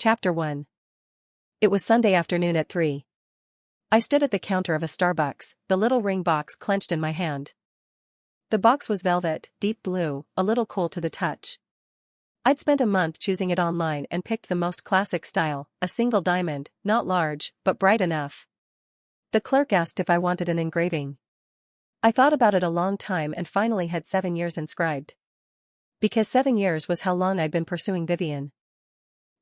Chapter 1. It was Sunday afternoon at 3. I stood at the counter of a Starbucks, the little ring box clenched in my hand. The box was velvet, deep blue, a little cool to the touch. I'd spent a month choosing it online and picked the most classic style, a single diamond, not large, but bright enough. The clerk asked if I wanted an engraving. I thought about it a long time and finally had 7 years inscribed. Because 7 years was how long I'd been pursuing Vivian.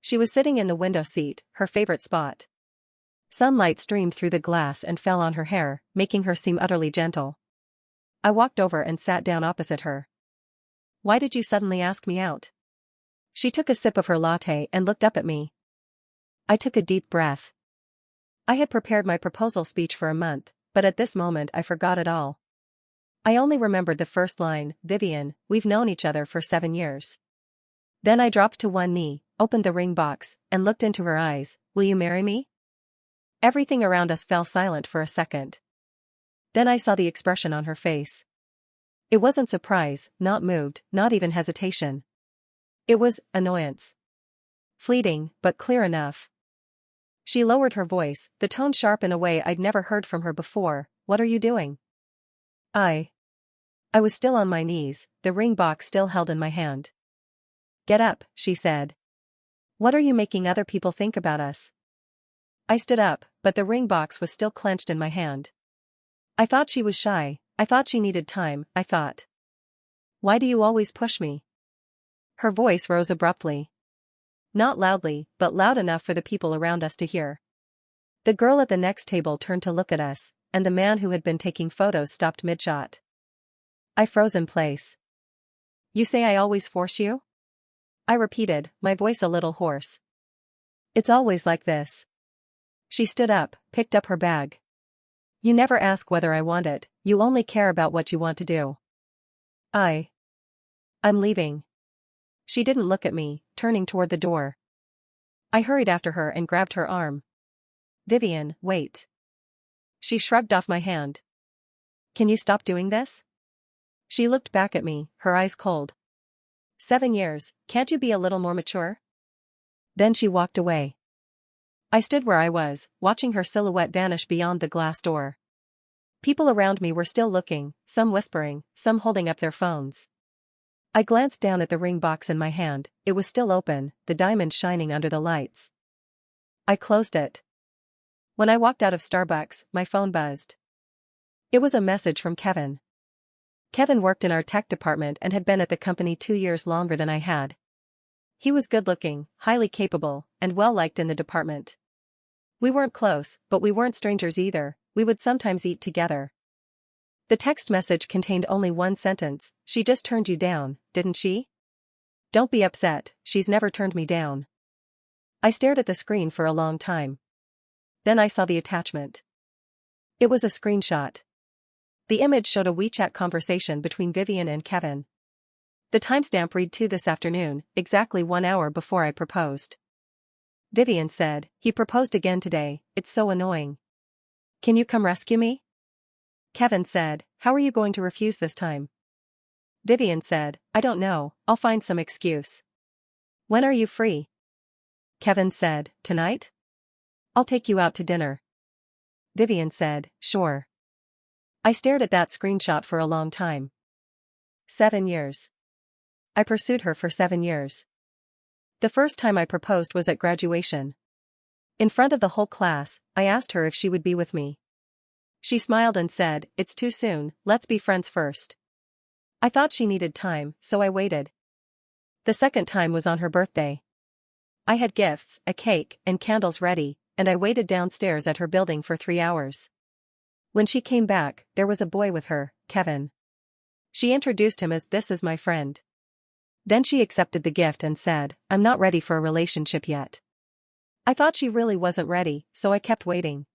She was sitting in the window seat, her favorite spot. Sunlight streamed through the glass and fell on her hair, making her seem utterly gentle. I walked over and sat down opposite her. "Why did you suddenly ask me out?" She took a sip of her latte and looked up at me. I took a deep breath. I had prepared my proposal speech for a month, but at this moment I forgot it all. I only remembered the first line, "Vivian, we've known each other for 7 years." Then I dropped to one knee, opened the ring box, and looked into her eyes. "Will you marry me?" Everything around us fell silent for a second. Then I saw the expression on her face. It wasn't surprise, not moved, not even hesitation. It was annoyance. Fleeting, but clear enough. She lowered her voice, the tone sharp in a way I'd never heard from her before. "What are you doing?" I was still on my knees, the ring box still held in my hand. "Get up," she said. "What are you making other people think about us?" I stood up, but the ring box was still clenched in my hand. I thought she was shy, I thought she needed time, I thought. "Why do you always push me?" Her voice rose abruptly. Not loudly, but loud enough for the people around us to hear. The girl at the next table turned to look at us, and the man who had been taking photos stopped mid-shot. I froze in place. "You say I always force you?" I repeated, my voice a little hoarse. "It's always like this." She stood up, picked up her bag. "You never ask whether I want it, you only care about what you want to do." I'm leaving." She didn't look at me, turning toward the door. I hurried after her and grabbed her arm. "Vivian, wait." She shrugged off my hand. "Can you stop doing this?" She looked back at me, her eyes cold. 7 years, can't you be a little more mature?" Then she walked away. I stood where I was, watching her silhouette vanish beyond the glass door. People around me were still looking, some whispering, some holding up their phones. I glanced down at the ring box in my hand, it was still open, the diamond shining under the lights. I closed it. When I walked out of Starbucks, my phone buzzed. It was a message from Kevin. Kevin worked in our tech department and had been at the company 2 years longer than I had. He was good-looking, highly capable, and well-liked in the department. We weren't close, but we weren't strangers either, we would sometimes eat together. The text message contained only one sentence: "She just turned you down, didn't she? Don't be upset, she's never turned me down." I stared at the screen for a long time. Then I saw the attachment. It was a screenshot. The image showed a WeChat conversation between Vivian and Kevin. The timestamp read 2 this afternoon, exactly 1 hour before I proposed. Vivian said, "He proposed again today, it's so annoying. Can you come rescue me?" Kevin said, "How are you going to refuse this time?" Vivian said, "I don't know, I'll find some excuse." "When are you free?" Kevin said, "Tonight? I'll take you out to dinner." Vivian said, "Sure." I stared at that screenshot for a long time. 7 years. I pursued her for 7 years. The first time I proposed was at graduation. In front of the whole class, I asked her if she would be with me. She smiled and said, "It's too soon, let's be friends first." I thought she needed time, so I waited. The second time was on her birthday. I had gifts, a cake, and candles ready, and I waited downstairs at her building for 3 hours. When she came back, there was a boy with her, Kevin. She introduced him as, "This is my friend." Then she accepted the gift and said, "I'm not ready for a relationship yet." I thought she really wasn't ready, so I kept waiting.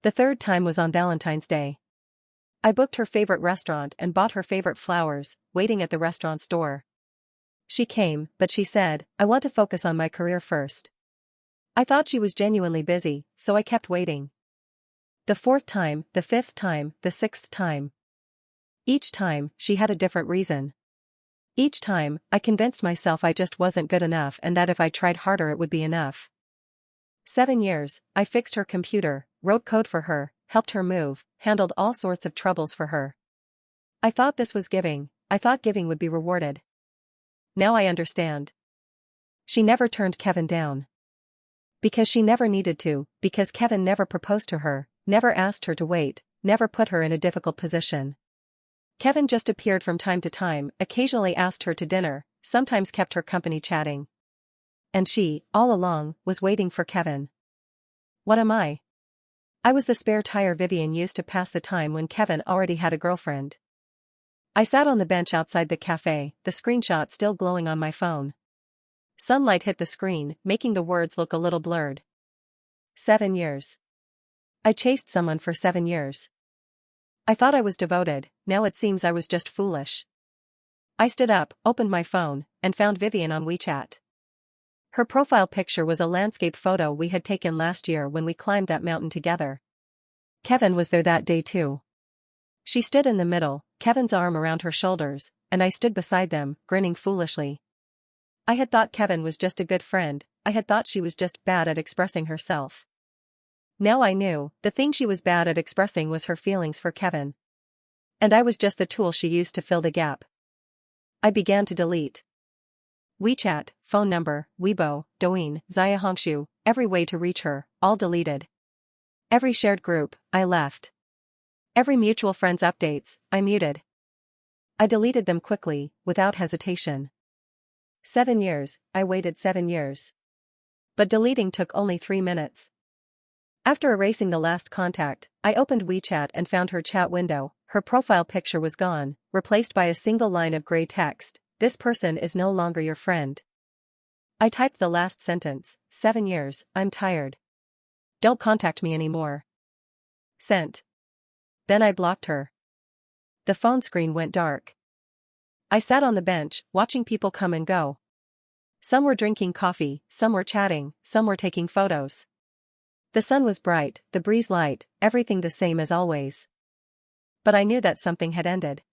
The third time was on Valentine's Day. I booked her favorite restaurant and bought her favorite flowers, waiting at the restaurant's door. She came, but she said, "I want to focus on my career first." I thought she was genuinely busy, so I kept waiting. The 4th time, the 5th time, the 6th time. Each time, she had a different reason. Each time, I convinced myself I just wasn't good enough and that if I tried harder it would be enough. 7 years, I fixed her computer, wrote code for her, helped her move, handled all sorts of troubles for her. I thought this was giving, I thought giving would be rewarded. Now I understand. She never turned Kevin down. Because she never needed to, because Kevin never proposed to her, never asked her to wait, never put her in a difficult position. Kevin just appeared from time to time, occasionally asked her to dinner, sometimes kept her company chatting. And she, all along, was waiting for Kevin. What am I? I was the spare tire Vivian used to pass the time when Kevin already had a girlfriend. I sat on the bench outside the cafe, the screenshot still glowing on my phone. Sunlight hit the screen, making the words look a little blurred. 7 years. I chased someone for 7 years. I thought I was devoted, now it seems I was just foolish. I stood up, opened my phone, and found Vivian on WeChat. Her profile picture was a landscape photo we had taken last year when we climbed that mountain together. Kevin was there that day too. She stood in the middle, Kevin's arm around her shoulders, and I stood beside them, grinning foolishly. I had thought Kevin was just a good friend, I had thought she was just bad at expressing herself. Now I knew, the thing she was bad at expressing was her feelings for Kevin. And I was just the tool she used to fill the gap. I began to delete. WeChat, phone number, Weibo, Douyin, Xiaohongshu, every way to reach her, all deleted. Every shared group, I left. Every mutual friends updates, I muted. I deleted them quickly, without hesitation. 7 years, I waited 7 years. But deleting took only 3 minutes. After erasing the last contact, I opened WeChat and found her chat window. Her profile picture was gone, replaced by a single line of gray text. This person is no longer your friend. I typed the last sentence, 7 years, I'm tired. Don't contact me anymore. Sent. Then I blocked her. The phone screen went dark. I sat on the bench, watching people come and go. Some were drinking coffee, some were chatting, some were taking photos. The sun was bright, the breeze light, everything the same as always. But I knew that something had ended.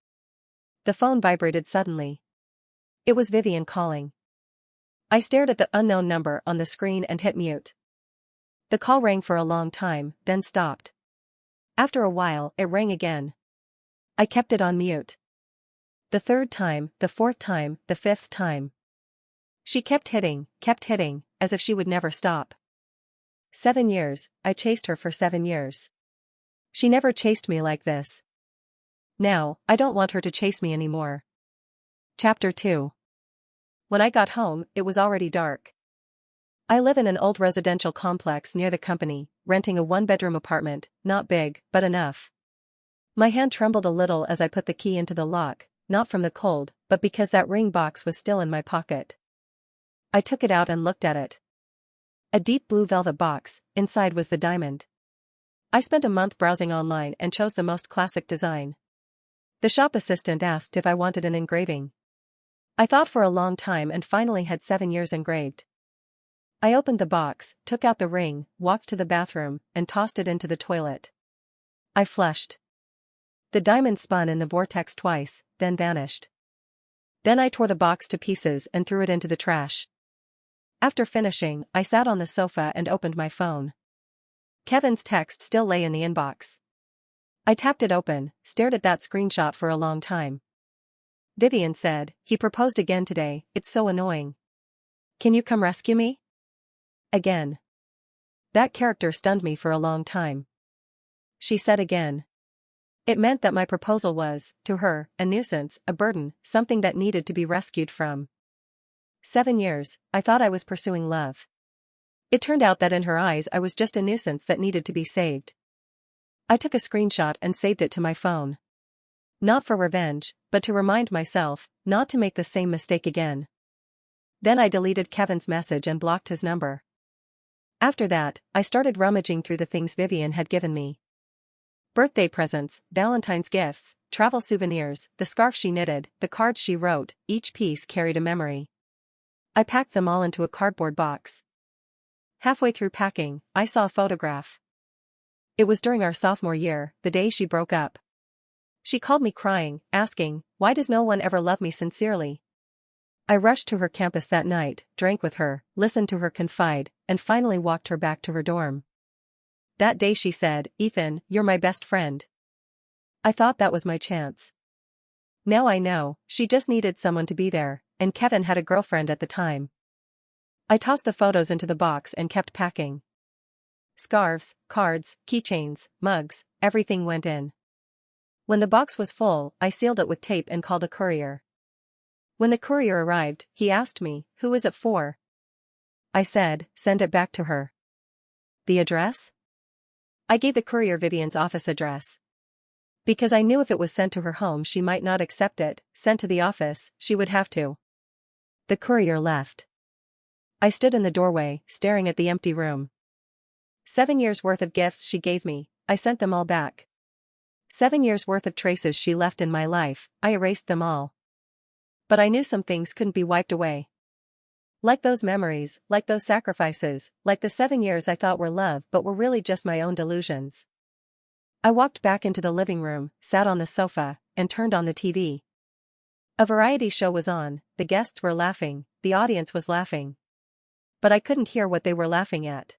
The phone vibrated suddenly. It was Vivian calling. I stared at the unknown number on the screen and hit mute. The call rang for a long time, then stopped. After a while, it rang again. I kept it on mute. The third time, the fourth time, the fifth time. She kept hitting, as if she would never stop. 7 years, I chased her for 7 years. She never chased me like this. Now, I don't want her to chase me anymore. Chapter 2. When I got home, it was already dark. I live in an old residential complex near the company, renting a 1-bedroom apartment, not big, but enough. My hand trembled a little as I put the key into the lock, not from the cold, but because that ring box was still in my pocket. I took it out and looked at it. A deep blue velvet box, inside was the diamond. I spent a month browsing online and chose the most classic design. The shop assistant asked if I wanted an engraving. I thought for a long time and finally had 7 years engraved. I opened the box, took out the ring, walked to the bathroom, and tossed it into the toilet. I flushed. The diamond spun in the vortex twice, then vanished. Then I tore the box to pieces and threw it into the trash. After finishing, I sat on the sofa and opened my phone. Kevin's text still lay in the inbox. I tapped it open, stared at that screenshot for a long time. Vivian said, "He proposed again today, it's so annoying. Can you come rescue me?" Again. That character stunned me for a long time. She said again. It meant that my proposal was, to her, a nuisance, a burden, something that needed to be rescued from. 7 years, I thought I was pursuing love. It turned out that in her eyes I was just a nuisance that needed to be saved. I took a screenshot and saved it to my phone. Not for revenge, but to remind myself, not to make the same mistake again. Then I deleted Kevin's message and blocked his number. After that, I started rummaging through the things Vivian had given me. Birthday presents, Valentine's gifts, travel souvenirs, the scarf she knitted, the cards she wrote, each piece carried a memory. I packed them all into a cardboard box. Halfway through packing, I saw a photograph. It was during our sophomore year, the day she broke up. She called me crying, asking, "Why does no one ever love me sincerely?" I rushed to her campus that night, drank with her, listened to her confide, and finally walked her back to her dorm. That day she said, "Ethan, you're my best friend." I thought that was my chance. Now I know, she just needed someone to be there, and Kevin had a girlfriend at the time. I tossed the photos into the box and kept packing. Scarves, cards, keychains, mugs, everything went in. When the box was full, I sealed it with tape and called a courier. When the courier arrived, he asked me, "Who is it for?" I said, "Send it back to her." "The address?" I gave the courier Vivian's office address. Because I knew if it was sent to her home she might not accept it, sent to the office, she would have to. The courier left. I stood in the doorway, staring at the empty room. 7 years worth of gifts she gave me, I sent them all back. 7 years worth of traces she left in my life, I erased them all. But I knew some things couldn't be wiped away. Like those memories, like those sacrifices, like the 7 years I thought were love but were really just my own delusions. I walked back into the living room, sat on the sofa, and turned on the TV. A variety show was on, the guests were laughing, the audience was laughing. But I couldn't hear what they were laughing at.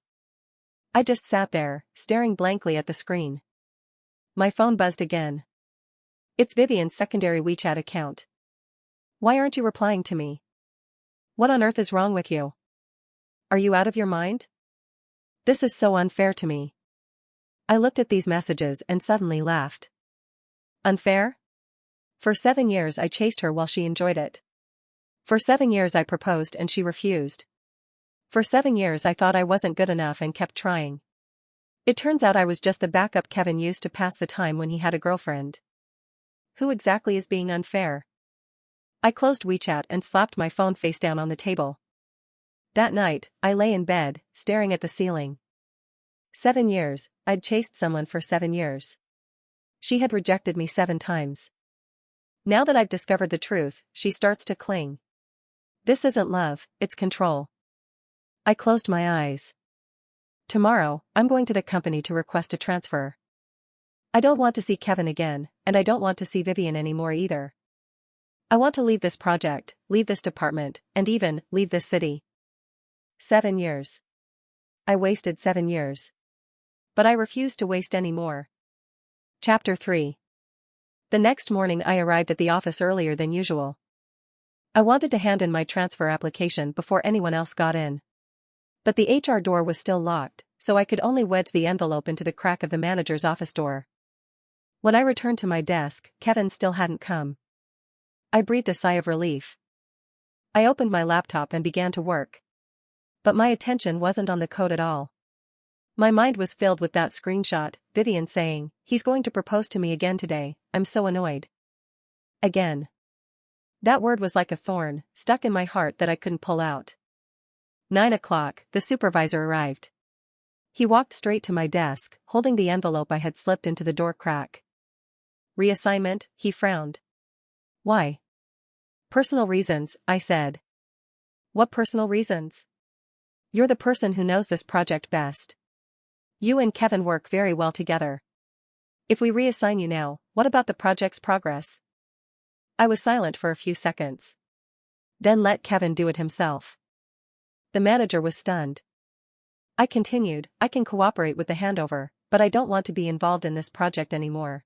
I just sat there, staring blankly at the screen. My phone buzzed again. It's Vivian's secondary WeChat account. "Why aren't you replying to me? What on earth is wrong with you? Are you out of your mind? This is so unfair to me." I looked at these messages and suddenly laughed. Unfair? For 7 years I chased her while she enjoyed it. For 7 years I proposed and she refused. For 7 years I thought I wasn't good enough and kept trying. It turns out I was just the backup Kevin used to pass the time when he had a girlfriend. Who exactly is being unfair? I closed WeChat and slapped my phone face down on the table. That night, I lay in bed, staring at the ceiling. 7 years, I'd chased someone for 7 years. She had rejected me 7 times. Now that I've discovered the truth, she starts to cling. This isn't love, it's control. I closed my eyes. Tomorrow, I'm going to the company to request a transfer. I don't want to see Kevin again, and I don't want to see Vivian anymore either. I want to leave this project, leave this department, and even leave this city. 7 years. I wasted 7 years. But I refuse to waste any more. Chapter 3. The next morning I arrived at the office earlier than usual. I wanted to hand in my transfer application before anyone else got in. But the HR door was still locked, so I could only wedge the envelope into the crack of the manager's office door. When I returned to my desk, Kevin still hadn't come. I breathed a sigh of relief. I opened my laptop and began to work. But my attention wasn't on the code at all. My mind was filled with that screenshot, Vivian saying, "He's going to propose to me again today, I'm so annoyed." Again. That word was like a thorn, stuck in my heart that I couldn't pull out. 9 o'clock, the supervisor arrived. He walked straight to my desk, holding the envelope I had slipped into the door crack. "Reassignment," he frowned. "Why?" "Personal reasons," I said. "What personal reasons?" "You're the person who knows this project best. You and Kevin work very well together. If we reassign you now, what about the project's progress?" I was silent for a few seconds. "Then let Kevin do it himself." The manager was stunned. I continued, "I can cooperate with the handover, but I don't want to be involved in this project anymore."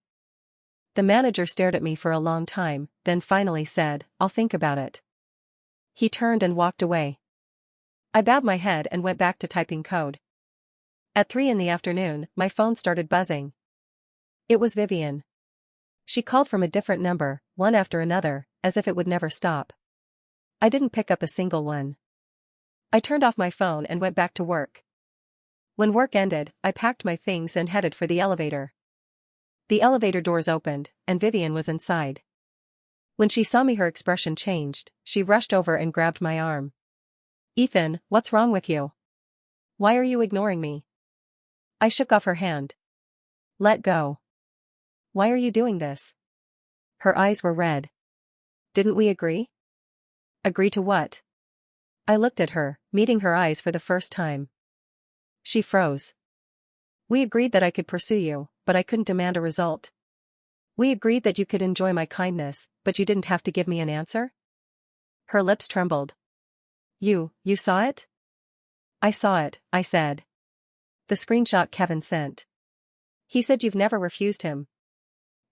The manager stared at me for a long time, then finally said, "I'll think about it." He turned and walked away. I bowed my head and went back to typing code. At 3 in the afternoon, my phone started buzzing. It was Vivian. She called from a different number, one after another, as if it would never stop. I didn't pick up a single one. I turned off my phone and went back to work. When work ended, I packed my things and headed for the elevator. The elevator doors opened, and Vivian was inside. When she saw me her expression changed, she rushed over and grabbed my arm. "Ethan, what's wrong with you? Why are you ignoring me?" I shook off her hand. "Let go. Why are you doing this?" Her eyes were red. "Didn't we agree?" "Agree to what?" I looked at her, meeting her eyes for the first time. She froze. "We agreed that I could pursue you, but I couldn't demand a result. We agreed that you could enjoy my kindness, but you didn't have to give me an answer?" Her lips trembled. You saw it? I saw it, I said. The screenshot Kevin sent. He said you've never refused him.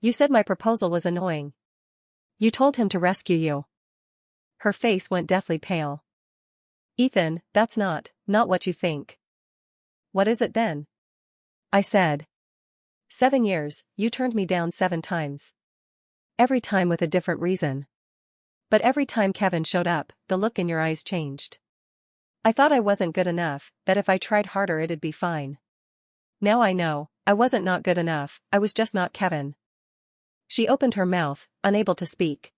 You said my proposal was annoying. You told him to rescue you. Her face went deathly pale. Ethan, that's not what you think. What is it then? I said. 7 years, you turned me down 7 times. Every time with a different reason. But every time Kevin showed up, the look in your eyes changed. I thought I wasn't good enough, that if I tried harder it'd be fine. Now I know, I wasn't not good enough, I was just not Kevin. She opened her mouth, unable to speak.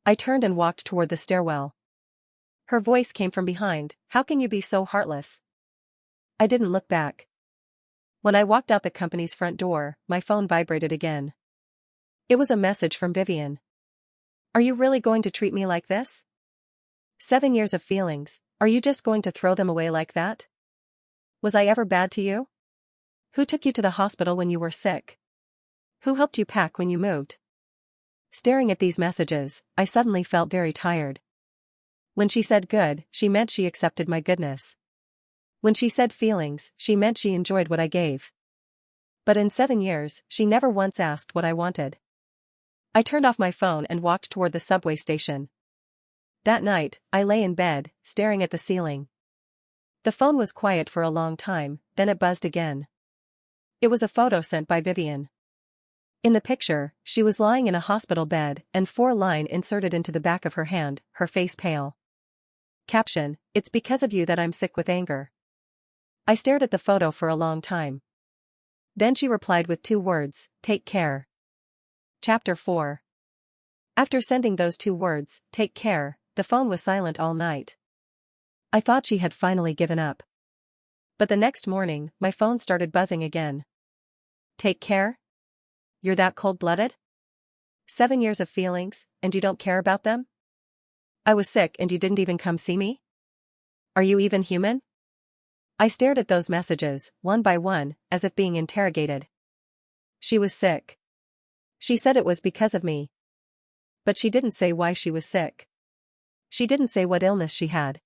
I turned and walked toward the stairwell. Her voice came from behind, how can you be so heartless? I didn't look back. When I walked out the company's front door, my phone vibrated again. It was a message from Vivian. Are you really going to treat me like this? 7 years of feelings, are you just going to throw them away like that? Was I ever bad to you? Who took you to the hospital when you were sick? Who helped you pack when you moved? Staring at these messages, I suddenly felt very tired. When she said good, she meant she accepted my goodness. When she said feelings, she meant she enjoyed what I gave. But in 7 years, she never once asked what I wanted. I turned off my phone and walked toward the subway station. That night, I lay in bed, staring at the ceiling. The phone was quiet for a long time, then it buzzed again. It was a photo sent by Vivian. In the picture, she was lying in a hospital bed and 4 lines inserted into the back of her hand, her face pale. Caption, it's because of you that I'm sick with anger. I stared at the photo for a long time. Then she replied with 2 words, take care. Chapter 4. After sending those 2 words, take care, the phone was silent all night. I thought she had finally given up. But the next morning, my phone started buzzing again. Take care? You're that cold-blooded? 7 years of feelings, and you don't care about them? I was sick and you didn't even come see me? Are you even human? I stared at those messages, one by one, as if being interrogated. She was sick. She said it was because of me. But she didn't say why she was sick. She didn't say what illness she had.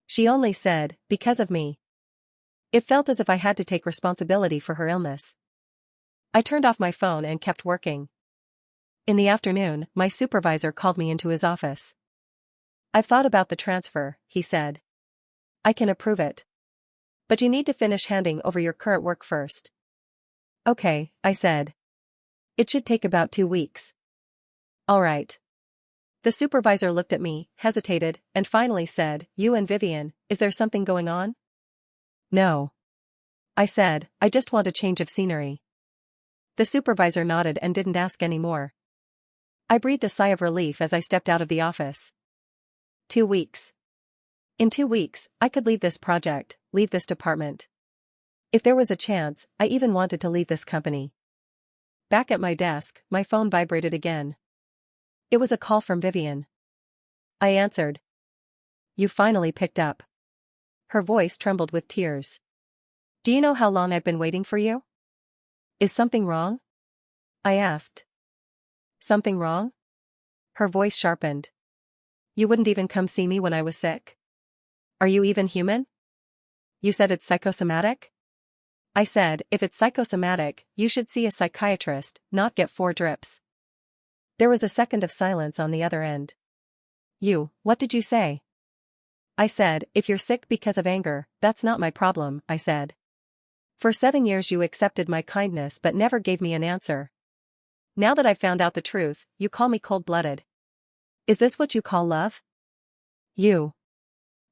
She only said, because of me. It felt as if I had to take responsibility for her illness. I turned off my phone and kept working. In the afternoon, my supervisor called me into his office. I've thought about the transfer, he said. I can approve it. But you need to finish handing over your current work first. Okay, I said. It should take about 2 weeks. All right. The supervisor looked at me, hesitated, and finally said, you and Vivian, is there something going on? No. I said, I just want a change of scenery. The supervisor nodded and didn't ask any more. I breathed a sigh of relief as I stepped out of the office. 2 weeks. In 2 weeks, I could leave this project, leave this department. If there was a chance, I even wanted to leave this company. Back at my desk, my phone vibrated again. It was a call from Vivian. I answered. You finally picked up. Her voice trembled with tears. Do you know how long I've been waiting for you? Is something wrong? I asked. Something wrong? Her voice sharpened. You wouldn't even come see me when I was sick? Are you even human? You said it's psychosomatic? I said, if it's psychosomatic, you should see a psychiatrist, not get 4 drips. There was a second of silence on the other end. What did you say? I said, if you're sick because of anger, that's not my problem, I said. For 7 years you accepted my kindness but never gave me an answer. Now that I've found out the truth, you call me cold-blooded. Is this what you call love?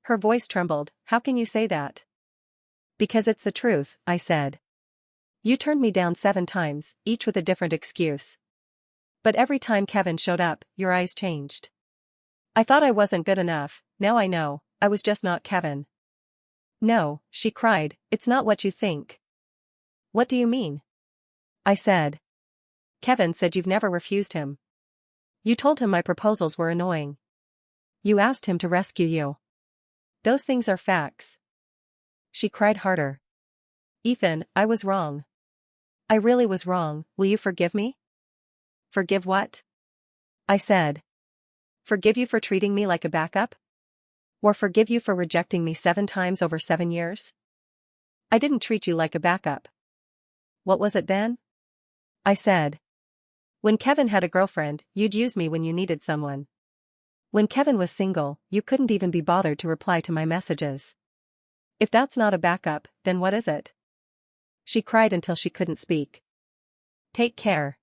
Her voice trembled, how can you say that? Because it's the truth, I said. You turned me down 7 times, each with a different excuse. But every time Kevin showed up, your eyes changed. I thought I wasn't good enough, now I know, I was just not Kevin. No, she cried, it's not what you think. What do you mean? I said. Kevin said you've never refused him. You told him my proposals were annoying. You asked him to rescue you. Those things are facts. She cried harder. Ethan, I was wrong. I really was wrong, will you forgive me? Forgive what? I said. Forgive you for treating me like a backup? Or forgive you for rejecting me 7 times over 7 years? I didn't treat you like a backup. What was it then? I said. When Kevin had a girlfriend, you'd use me when you needed someone. When Kevin was single, you couldn't even be bothered to reply to my messages. If that's not a backup, then what is it? She cried until she couldn't speak. Take care,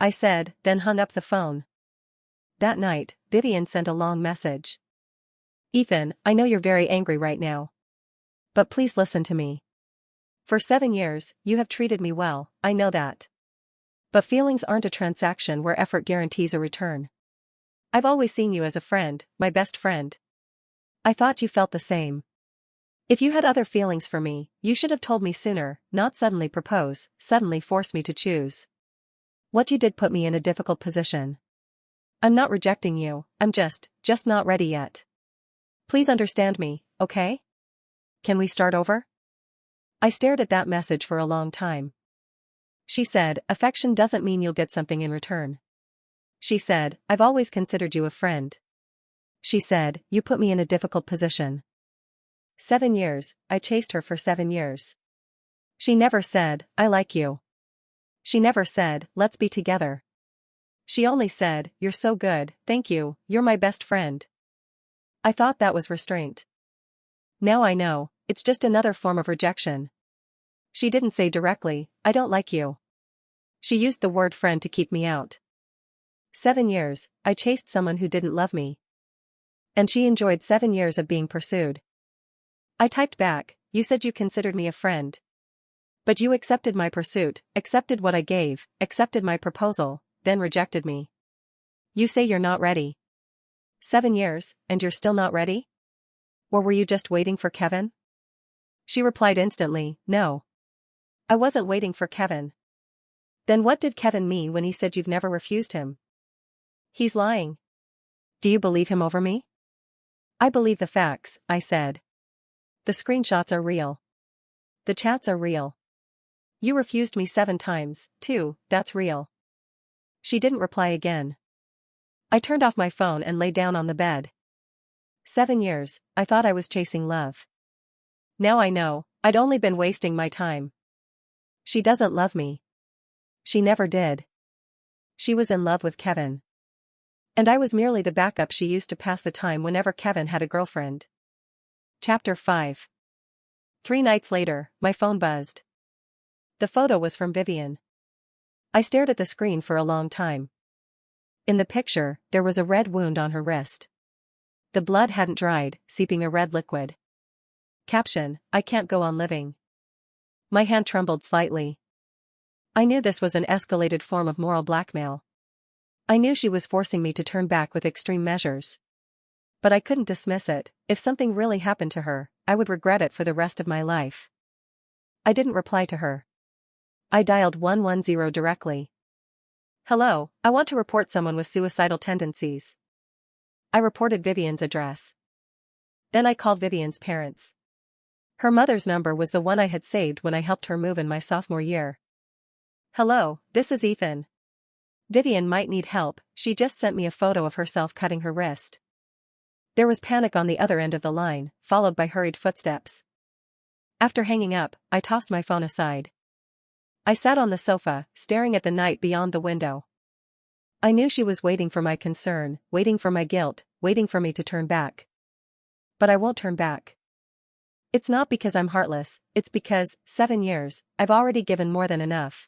I said, then hung up the phone. That night, Vivian sent a long message. Ethan, I know you're very angry right now. But please listen to me. For 7 years, you have treated me well, I know that. But feelings aren't a transaction where effort guarantees a return. I've always seen you as a friend, my best friend. I thought you felt the same. If you had other feelings for me, you should have told me sooner, not suddenly propose, suddenly force me to choose. What you did put me in a difficult position. I'm not rejecting you, I'm just not ready yet. Please understand me, okay? Can we start over? I stared at that message for a long time. She said, affection doesn't mean you'll get something in return. She said, I've always considered you a friend. She said, you put me in a difficult position. 7 years, I chased her for 7 years. She never said, I like you. She never said, let's be together. She only said, you're so good, thank you, you're my best friend. I thought that was restraint. Now I know, it's just another form of rejection. She didn't say directly, I don't like you. She used the word friend to keep me out. 7 years, I chased someone who didn't love me. And she enjoyed 7 years of being pursued. I typed back, you said you considered me a friend. But you accepted my pursuit, accepted what I gave, accepted my proposal, then rejected me. You say you're not ready. 7 years, and you're still not ready? Or were you just waiting for Kevin? She replied instantly, no. I wasn't waiting for Kevin. Then what did Kevin mean when he said you've never refused him? He's lying. Do you believe him over me? I believe the facts, I said. The screenshots are real. The chats are real. You refused me 7 times, too, that's real. She didn't reply again. I turned off my phone and lay down on the bed. 7 years, I thought I was chasing love. Now I know, I'd only been wasting my time. She doesn't love me. She never did. She was in love with Kevin. And I was merely the backup she used to pass the time whenever Kevin had a girlfriend. Chapter 5. 3 nights later, my phone buzzed. The photo was from Vivian. I stared at the screen for a long time. In the picture, there was a red wound on her wrist. The blood hadn't dried, seeping a red liquid. Caption, I can't go on living. My hand trembled slightly. I knew this was an escalated form of moral blackmail. I knew she was forcing me to turn back with extreme measures. But I couldn't dismiss it. If something really happened to her, I would regret it for the rest of my life. I didn't reply to her. I dialed 110 directly. Hello, I want to report someone with suicidal tendencies. I reported Vivian's address. Then I called Vivian's parents. Her mother's number was the one I had saved when I helped her move in my sophomore year. Hello, this is Ethan. Vivian might need help, she just sent me a photo of herself cutting her wrist. There was panic on the other end of the line, followed by hurried footsteps. After hanging up, I tossed my phone aside. I sat on the sofa, staring at the night beyond the window. I knew she was waiting for my concern, waiting for my guilt, waiting for me to turn back. But I won't turn back. It's not because I'm heartless, it's because, 7 years, I've already given more than enough.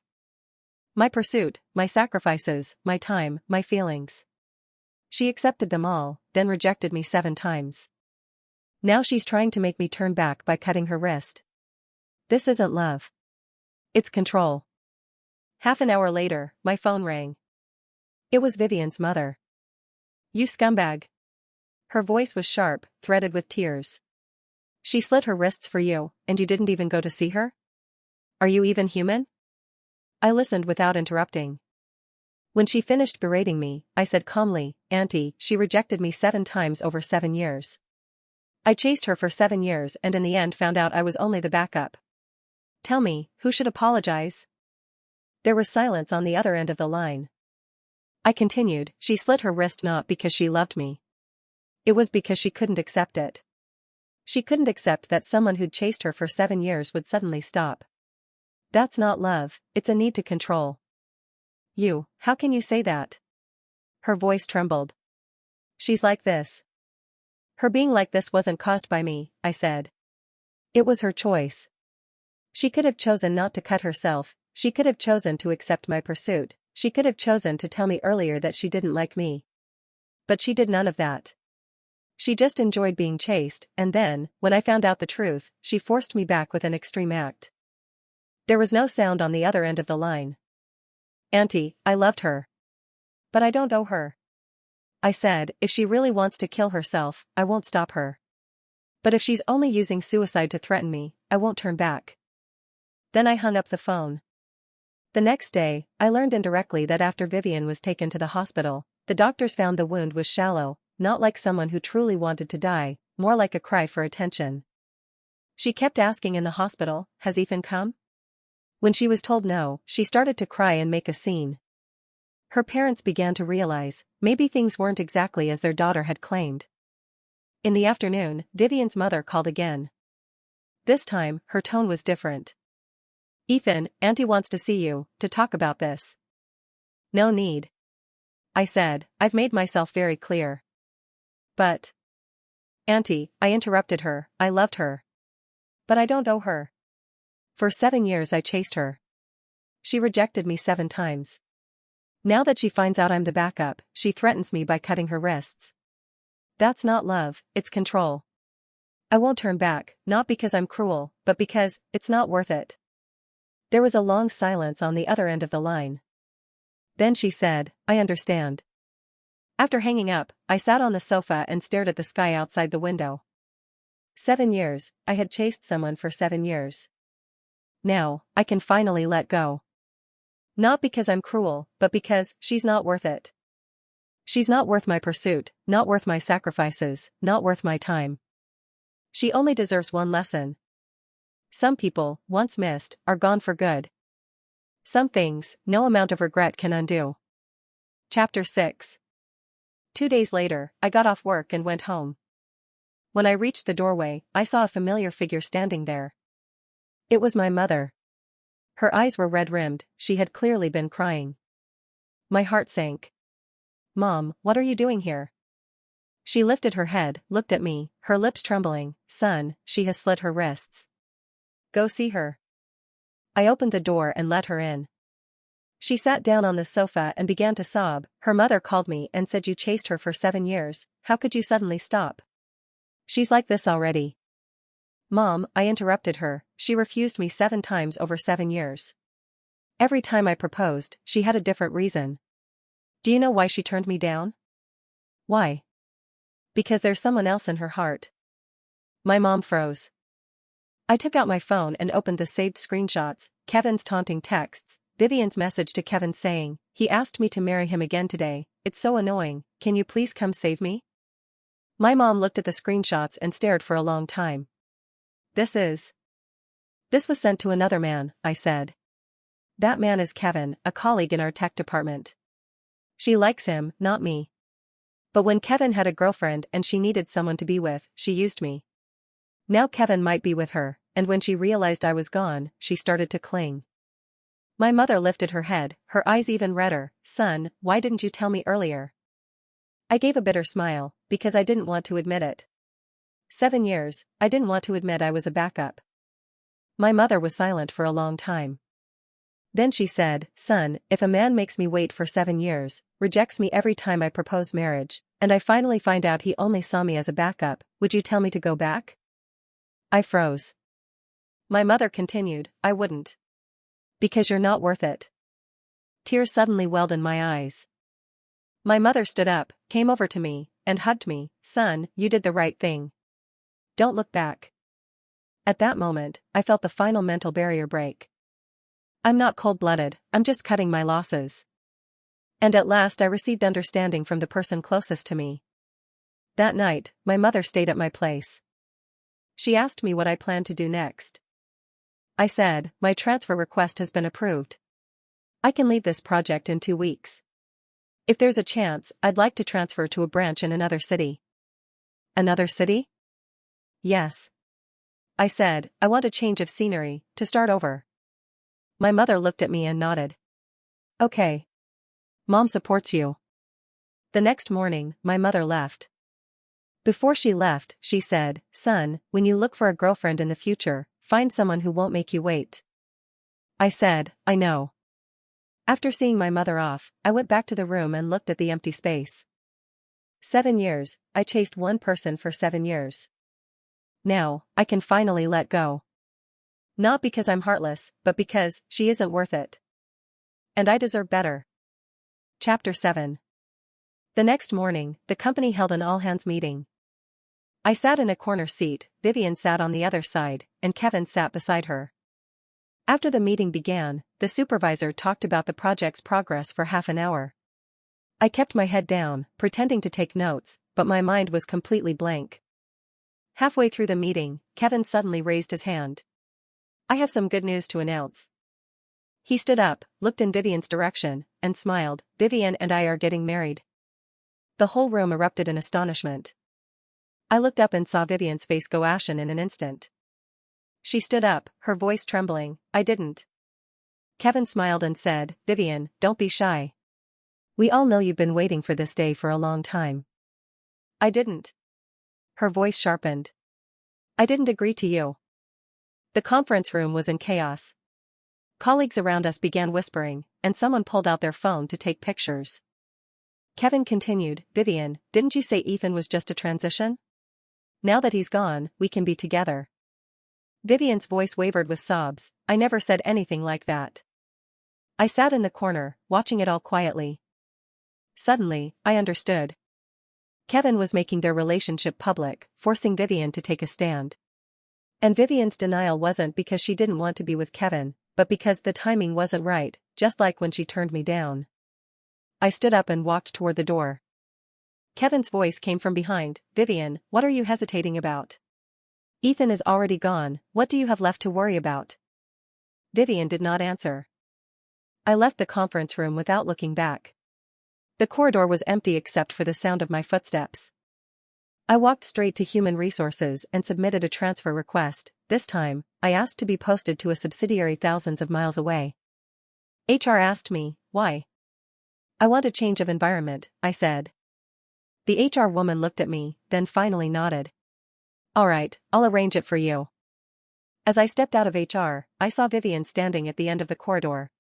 My pursuit, my sacrifices, my time, my feelings. She accepted them all, then rejected me 7 times. Now she's trying to make me turn back by cutting her wrist. This isn't love. It's control. Half an hour later, my phone rang. It was Vivian's mother. You scumbag. Her voice was sharp, threaded with tears. She slit her wrists for you, and you didn't even go to see her? Are you even human? I listened without interrupting. When she finished berating me, I said calmly, Auntie, she rejected me 7 times over 7 years. I chased her for 7 years and in the end found out I was only the backup. Tell me, who should apologize? There was silence on the other end of the line. I continued, she slit her wrist not because she loved me. It was because she couldn't accept it. She couldn't accept that someone who'd chased her for 7 years would suddenly stop. That's not love, it's a need to control. How can you say that? Her voice trembled. She's like this. Her being like this wasn't caused by me, I said. It was her choice. She could have chosen not to cut herself, she could have chosen to accept my pursuit, she could have chosen to tell me earlier that she didn't like me. But she did none of that. She just enjoyed being chased, and then, when I found out the truth, she forced me back with an extreme act. There was no sound on the other end of the line. Auntie, I loved her. But I don't owe her. I said, if she really wants to kill herself, I won't stop her. But if she's only using suicide to threaten me, I won't turn back. Then I hung up the phone. The next day, I learned indirectly that after Vivian was taken to the hospital, the doctors found the wound was shallow, not like someone who truly wanted to die, more like a cry for attention. She kept asking in the hospital, has Ethan come? When she was told no, she started to cry and make a scene. Her parents began to realize, maybe things weren't exactly as their daughter had claimed. In the afternoon, Vivian's mother called again. This time, her tone was different. Ethan, Auntie wants to see you, to talk about this. No need. I said, I've made myself very clear. But. Auntie, I interrupted her, I loved her. But I don't owe her. For 7 years I chased her. She rejected me 7 times. Now that she finds out I'm the backup, she threatens me by cutting her wrists. That's not love, it's control. I won't turn back, not because I'm cruel, but because, it's not worth it. There was a long silence on the other end of the line. Then she said, I understand. After hanging up, I sat on the sofa and stared at the sky outside the window. 7 years, I had chased someone for 7 years. Now, I can finally let go. Not because I'm cruel, but because, she's not worth it. She's not worth my pursuit, not worth my sacrifices, not worth my time. She only deserves one lesson. Some people, once missed, are gone for good. Some things, no amount of regret can undo. Chapter 6. 2 days later, I got off work and went home. When I reached the doorway, I saw a familiar figure standing there. It was my mother. Her eyes were red-rimmed, she had clearly been crying. My heart sank. Mom, what are you doing here? She lifted her head, looked at me, her lips trembling. Son, she has slit her wrists. Go see her. I opened the door and let her in. She sat down on the sofa and began to sob. Her mother called me and said you chased her for 7 years, how could you suddenly stop? She's like this already. Mom, I interrupted her, she refused me 7 times over 7 years. Every time I proposed, she had a different reason. Do you know why she turned me down? Why? Because there's someone else in her heart. My mom froze. I took out my phone and opened the saved screenshots, Kevin's taunting texts, Vivian's message to Kevin saying, he asked me to marry him again today, it's so annoying, can you please come save me? My mom looked at the screenshots and stared for a long time. This was sent to another man, I said. That man is Kevin, a colleague in our tech department. She likes him, not me. But when Kevin had a girlfriend and she needed someone to be with, she used me. Now Kevin might be with her, and when she realized I was gone, she started to cling. My mother lifted her head, her eyes even redder. Son, why didn't you tell me earlier? I gave a bitter smile, because I didn't want to admit it. 7 years, I didn't want to admit I was a backup. My mother was silent for a long time. Then she said, son, if a man makes me wait for 7 years, rejects me every time I propose marriage, and I finally find out he only saw me as a backup, would you tell me to go back? I froze. My mother continued, I wouldn't. Because you're not worth it. Tears suddenly welled in my eyes. My mother stood up, came over to me, and hugged me. Son, you did the right thing. Don't look back. At that moment, I felt the final mental barrier break. I'm not cold-blooded, I'm just cutting my losses. And at last I received understanding from the person closest to me. That night, my mother stayed at my place. She asked me what I planned to do next. I said, my transfer request has been approved. I can leave this project in 2 weeks. If there's a chance, I'd like to transfer to a branch in another city. Another city? Yes. I said, I want a change of scenery, to start over. My mother looked at me and nodded. Okay. Mom supports you. The next morning, my mother left. Before she left, she said, son, when you look for a girlfriend in the future, find someone who won't make you wait. I said, I know. After seeing my mother off, I went back to the room and looked at the empty space. 7 years, I chased one person for 7 years. Now, I can finally let go. Not because I'm heartless, but because she isn't worth it. And I deserve better. Chapter 7. The next morning, the company held an all-hands meeting. I sat in a corner seat, Vivian sat on the other side, and Kevin sat beside her. After the meeting began, the supervisor talked about the project's progress for half an hour. I kept my head down, pretending to take notes, but my mind was completely blank. Halfway through the meeting, Kevin suddenly raised his hand. I have some good news to announce. He stood up, looked in Vivian's direction, and smiled. Vivian and I are getting married. The whole room erupted in astonishment. I looked up and saw Vivian's face go ashen in an instant. She stood up, her voice trembling. I didn't. Kevin smiled and said, Vivian, don't be shy. We all know you've been waiting for this day for a long time. I didn't. Her voice sharpened. I didn't agree to you. The conference room was in chaos. Colleagues around us began whispering, and someone pulled out their phone to take pictures. Kevin continued, Vivian, didn't you say Ethan was just a transition? Now that he's gone, we can be together. Vivian's voice wavered with sobs. I never said anything like that. I sat in the corner, watching it all quietly. Suddenly, I understood. Kevin was making their relationship public, forcing Vivian to take a stand. And Vivian's denial wasn't because she didn't want to be with Kevin, but because the timing wasn't right, just like when she turned me down. I stood up and walked toward the door. Kevin's voice came from behind. Vivian, what are you hesitating about? Ethan is already gone, what do you have left to worry about? Vivian did not answer. I left the conference room without looking back. The corridor was empty except for the sound of my footsteps. I walked straight to Human Resources and submitted a transfer request. This time, I asked to be posted to a subsidiary thousands of miles away. HR asked me, why? I want a change of environment, I said. The HR woman looked at me, then finally nodded. All right, I'll arrange it for you. As I stepped out of HR, I saw Vivian standing at the end of the corridor.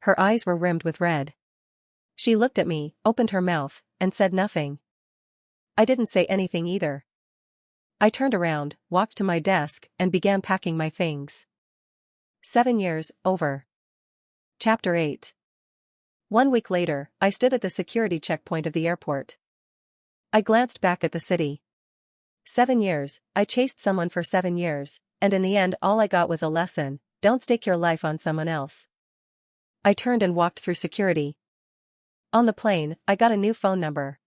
Her eyes were rimmed with red. She looked at me, opened her mouth, and said nothing. I didn't say anything either. I turned around, walked to my desk, and began packing my things. 7 years, over. Chapter 8. 1 week later, I stood at the security checkpoint of the airport. I glanced back at the city. 7 years, I chased someone for 7 years, and in the end all I got was a lesson: don't stake your life on someone else. I turned and walked through security. On the plane, I got a new phone number.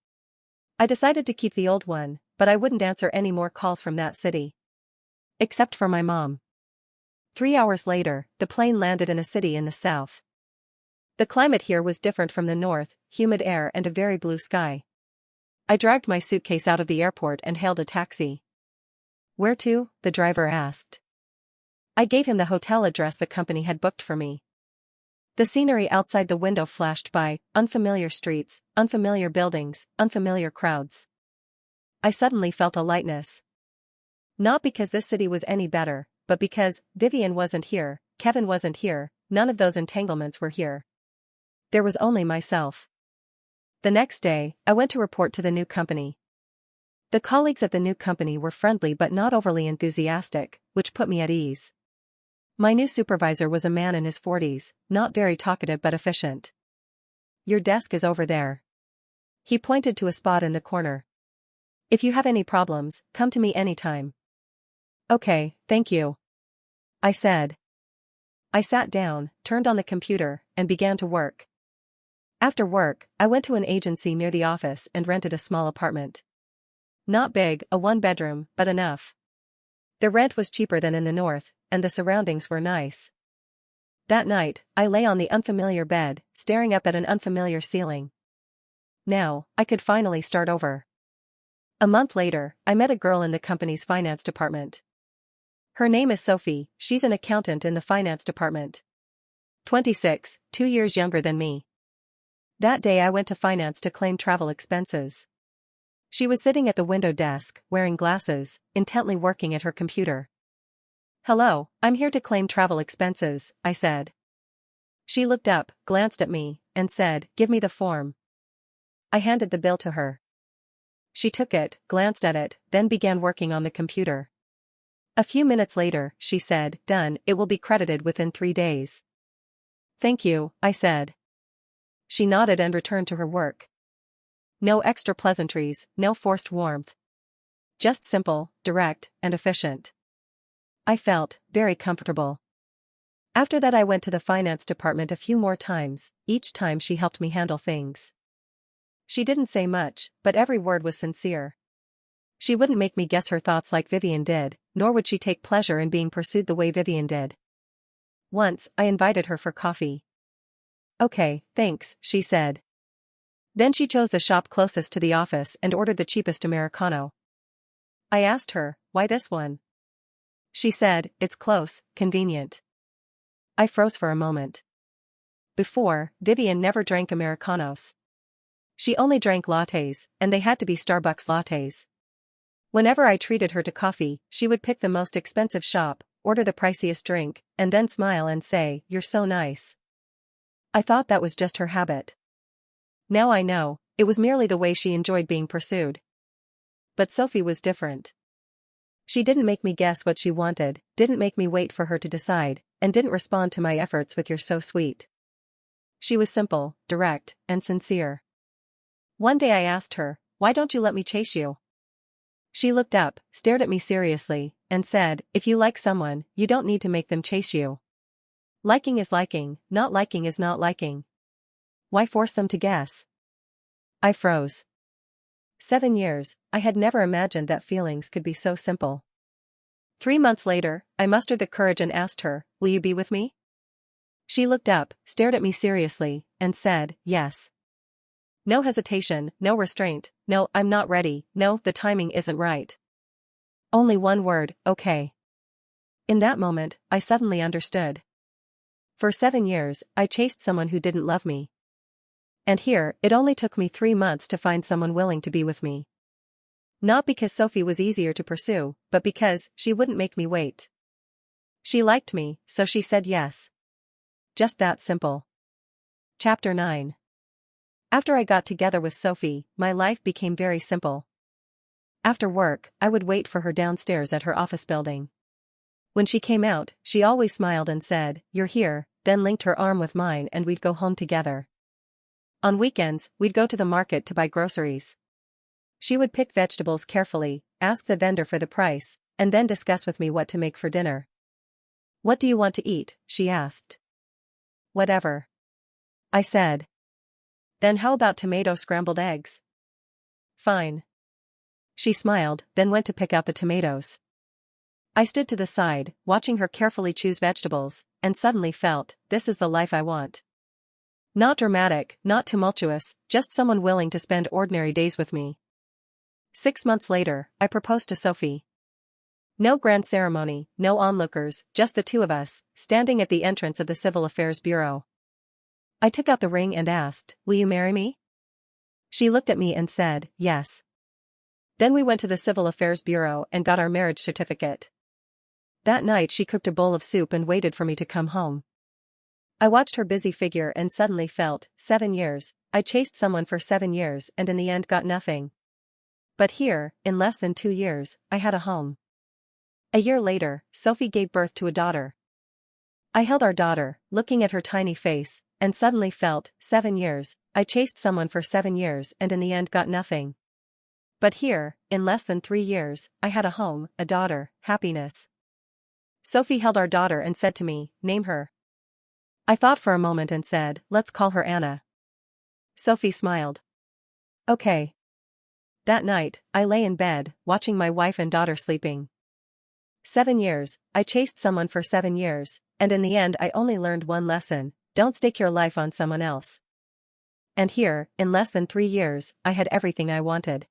I decided to keep the old one, but I wouldn't answer any more calls from that city. Except for my mom. 3 hours later, the plane landed in a city in the south. The climate here was different from the north, humid air and a very blue sky. I dragged my suitcase out of the airport and hailed a taxi. Where to? The driver asked. I gave him the hotel address the company had booked for me. The scenery outside the window flashed by, unfamiliar streets, unfamiliar buildings, unfamiliar crowds. I suddenly felt a lightness. Not because this city was any better, but because Vivian wasn't here, Kevin wasn't here, none of those entanglements were here. There was only myself. The next day, I went to report to the new company. The colleagues at the new company were friendly but not overly enthusiastic, which put me at ease. My new supervisor was a man in his 40s, not very talkative but efficient. Your desk is over there. He pointed to a spot in the corner. If you have any problems, come to me anytime. Okay, thank you. I said. I sat down, turned on the computer, and began to work. After work, I went to an agency near the office and rented a small apartment. Not big, a 1-bedroom, but enough. The rent was cheaper than in the north, and the surroundings were nice. That night, I lay on the unfamiliar bed, staring up at an unfamiliar ceiling. now, I could finally start over. A month later, I met a girl in the company's finance department. Her name is Sophie, she's an accountant in the finance department. 26, 2 years younger than me. That day I went to finance to claim travel expenses. She was sitting at the window desk, wearing glasses, intently working at her computer. "Hello, I'm here to claim travel expenses," I said. She looked up, glanced at me, and said, "Give me the form." I handed the bill to her. She took it, glanced at it, then began working on the computer. A few minutes later, she said, "Done, it will be credited within 3 days." "Thank you," I said. She nodded and returned to her work. No extra pleasantries, no forced warmth. Just simple, direct, and efficient. I felt very comfortable. After that I went to the finance department a few more times, each time she helped me handle things. She didn't say much, but every word was sincere. She wouldn't make me guess her thoughts like Vivian did, nor would she take pleasure in being pursued the way Vivian did. Once, I invited her for coffee. "Okay, thanks," she said. Then she chose the shop closest to the office and ordered the cheapest Americano. I asked her, "Why this one?" She said, "It's close, convenient." I froze for a moment. Before, Vivian never drank Americanos. She only drank lattes, and they had to be Starbucks lattes. Whenever I treated her to coffee, she would pick the most expensive shop, order the priciest drink, and then smile and say, "You're so nice." I thought that was just her habit. Now I know, it was merely the way she enjoyed being pursued. But Sophie was different. She didn't make me guess what she wanted, didn't make me wait for her to decide, and didn't respond to my efforts with "You're so sweet." She was simple, direct, and sincere. One day I asked her, "Why don't you let me chase you?" She looked up, stared at me seriously, and said, "If you like someone, you don't need to make them chase you. Liking is liking, not liking is not liking. Why force them to guess?" I froze. 7 years, I had never imagined that feelings could be so simple. 3 months later, I mustered the courage and asked her, "Will you be with me?" She looked up, stared at me seriously, and said, "Yes." No hesitation, no restraint, no, "I'm not ready, no, the timing isn't right." Only one word, "Okay." In that moment, I suddenly understood. For 7 years, I chased someone who didn't love me. And here, it only took me 3 months to find someone willing to be with me. Not because Sophie was easier to pursue, but because she wouldn't make me wait. She liked me, so she said yes. Just that simple. Chapter 9. After I got together with Sophie, my life became very simple. After work, I would wait for her downstairs at her office building. When she came out, she always smiled and said, "You're here," then linked her arm with mine and we'd go home together. On weekends, we'd go to the market to buy groceries. She would pick vegetables carefully, ask the vendor for the price, and then discuss with me what to make for dinner. "What do you want to eat?" she asked. "Whatever," I said. "Then how about tomato scrambled eggs?" "Fine." She smiled, then went to pick out the tomatoes. I stood to the side, watching her carefully choose vegetables, and suddenly felt, this is the life I want. Not dramatic, not tumultuous, just someone willing to spend ordinary days with me. 6 months later, I proposed to Sophie. No grand ceremony, no onlookers, just the two of us, standing at the entrance of the Civil Affairs Bureau. I took out the ring and asked, "Will you marry me?" She looked at me and said, "Yes." Then we went to the Civil Affairs Bureau and got our marriage certificate. That night she cooked a bowl of soup and waited for me to come home. I watched her busy figure and suddenly felt, 7 years, I chased someone for 7 years and in the end got nothing. But here, in less than 2 years, I had a home. A year later, Sophie gave birth to a daughter. I held our daughter, looking at her tiny face, and suddenly felt, 7 years, I chased someone for 7 years and in the end got nothing. But here, in less than 3 years, I had a home, a daughter, happiness. Sophie held our daughter and said to me, "Name her." I thought for a moment and said, "Let's call her Anna." Sophie smiled. "Okay." That night, I lay in bed, watching my wife and daughter sleeping. 7 years, I chased someone for 7 years, and in the end I only learned one lesson: don't stake your life on someone else. And here, in less than 3 years, I had everything I wanted.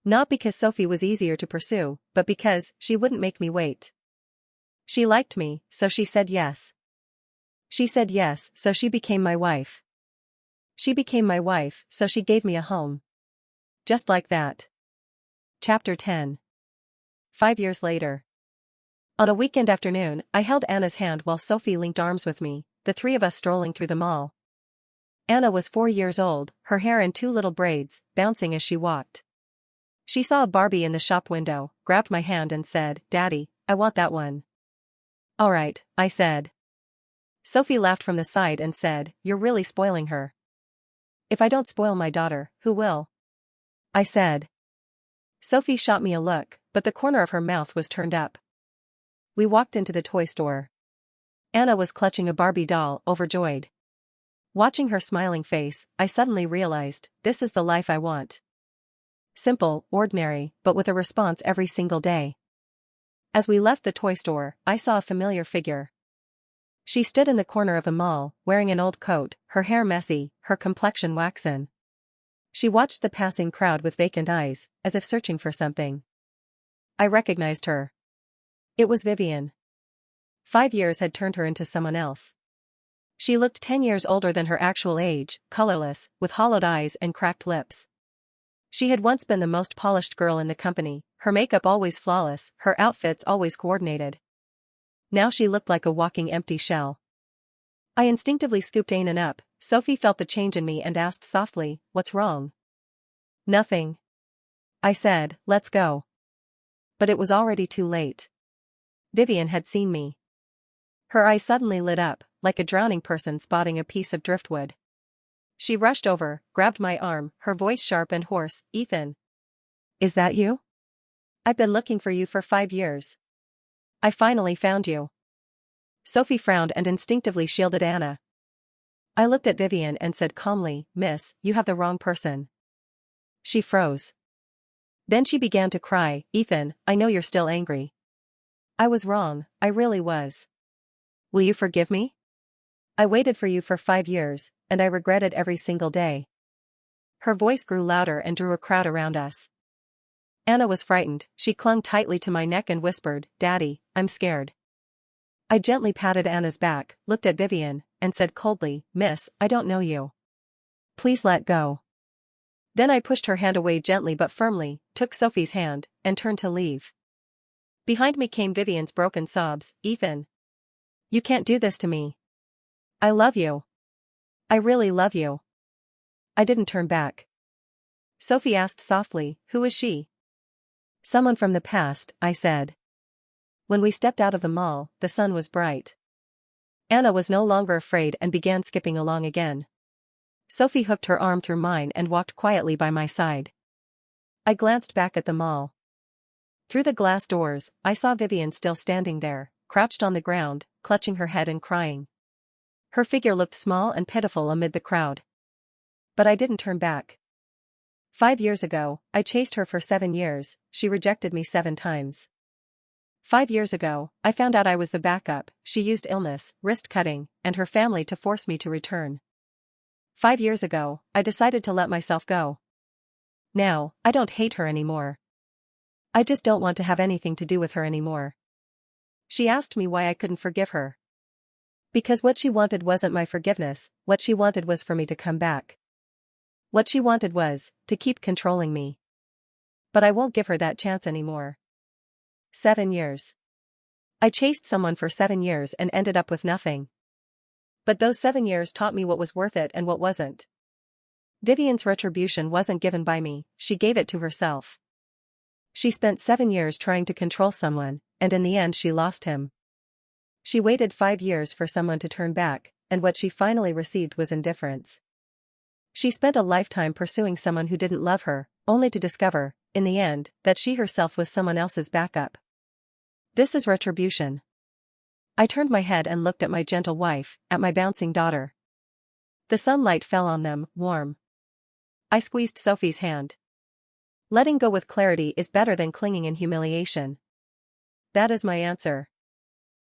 Not because Sophie was easier to pursue, but because she wouldn't make me wait. She liked me, so she said yes. She said yes, so she became my wife. She became my wife, so she gave me a home. Just like that. Chapter 10. 5 years later. On a weekend afternoon, I held Anna's hand while Sophie linked arms with me, the three of us strolling through the mall. Anna was 4 years old, her hair in 2 little braids, bouncing as she walked. She saw a Barbie in the shop window, grabbed my hand and said, "Daddy, I want that one." "Alright," I said. Sophie laughed from the side and said, "You're really spoiling her." "If I don't spoil my daughter, who will?" I said. Sophie shot me a look, but the corner of her mouth was turned up. We walked into the toy store. Anna was clutching a Barbie doll, overjoyed. Watching her smiling face, I suddenly realized, this is the life I want. Simple, ordinary, but with a response every single day. As we left the toy store, I saw a familiar figure. She stood in the corner of a mall, wearing an old coat, her hair messy, her complexion waxen. She watched the passing crowd with vacant eyes, as if searching for something. I recognized her. It was Vivian. 5 years had turned her into someone else. She looked 10 years older than her actual age, colorless, with hollowed eyes and cracked lips. She had once been the most polished girl in the company, her makeup always flawless, her outfits always coordinated. Now she looked like a walking empty shell. I instinctively scooped Anan up. Sophie felt the change in me and asked softly, "What's wrong?" "Nothing." I said, "Let's go." But it was already too late. Vivian had seen me. Her eyes suddenly lit up, like a drowning person spotting a piece of driftwood. She rushed over, grabbed my arm, her voice sharp and hoarse, "Ethan. Is that you? I've been looking for you for 5 years. I finally found you." Sophie frowned and instinctively shielded Anna. I looked at Vivian and said calmly, "Miss, you have the wrong person." She froze. Then she began to cry, "Ethan, I know you're still angry. I was wrong, I really was. Will you forgive me? I waited for you for 5 years, and I regret it every single day." Her voice grew louder and drew a crowd around us. Anna was frightened, she clung tightly to my neck and whispered, "Daddy, I'm scared." I gently patted Anna's back, looked at Vivian, and said coldly, "Miss, I don't know you. Please let go." Then I pushed her hand away gently but firmly, took Sophie's hand, and turned to leave. Behind me came Vivian's broken sobs, "Ethan. You can't do this to me. I love you. I really love you." I didn't turn back. Sophie asked softly, "Who is she?" "Someone from the past," I said. When we stepped out of the mall, the sun was bright. Anna was no longer afraid and began skipping along again. Sophie hooked her arm through mine and walked quietly by my side. I glanced back at the mall. Through the glass doors, I saw Vivian still standing there, crouched on the ground, clutching her head and crying. Her figure looked small and pitiful amid the crowd. But I didn't turn back. 5 years ago, I chased her for 7 years, she rejected me 7 times. 5 years ago, I found out I was the backup, she used illness, wrist cutting, and her family to force me to return. 5 years ago, I decided to let myself go. Now, I don't hate her anymore. I just don't want to have anything to do with her anymore. She asked me why I couldn't forgive her. Because what she wanted wasn't my forgiveness, what she wanted was for me to come back. What she wanted was, to keep controlling me. But I won't give her that chance anymore. 7 years. I chased someone for 7 years and ended up with nothing. But those 7 years taught me what was worth it and what wasn't. Vivian's retribution wasn't given by me, she gave it to herself. She spent 7 years trying to control someone, and in the end she lost him. She waited 5 years for someone to turn back, and what she finally received was indifference. She spent a lifetime pursuing someone who didn't love her, only to discover, in the end, that she herself was someone else's backup. This is retribution. I turned my head and looked at my gentle wife, at my bouncing daughter. The sunlight fell on them, warm. I squeezed Sophie's hand. Letting go with clarity is better than clinging in humiliation. That is my answer.